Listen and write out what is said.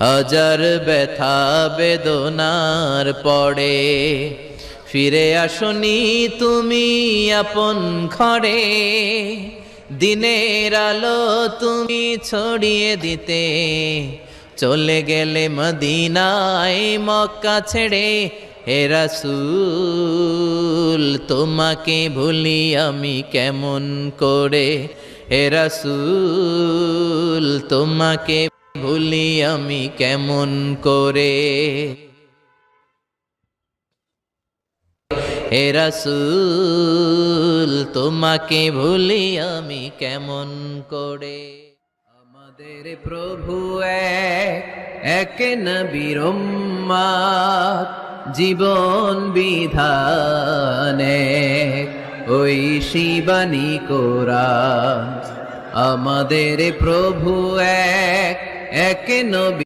হাজার ব্যথা বেদনার পরে ফিরে আসনি তুমি আপন ঘরে। দিনের আলো তুমি ছড়িয়ে দিতে চলে গেলে মদিনায় মক্কা ছেড়ে। হে রাসূল তোমাকে ভুলি আমি কেমন করে, হে রাসূল তোমাকে ভুলি আমি কেমন করে, হে রাসূল তোমাকে ভুলি আমি কেমন করে। আমাদের প্রভু এক নবীর উম্মত, জীবন বিধানে ওই শিবানী কোরআন। আমাদের প্রভু এক নবী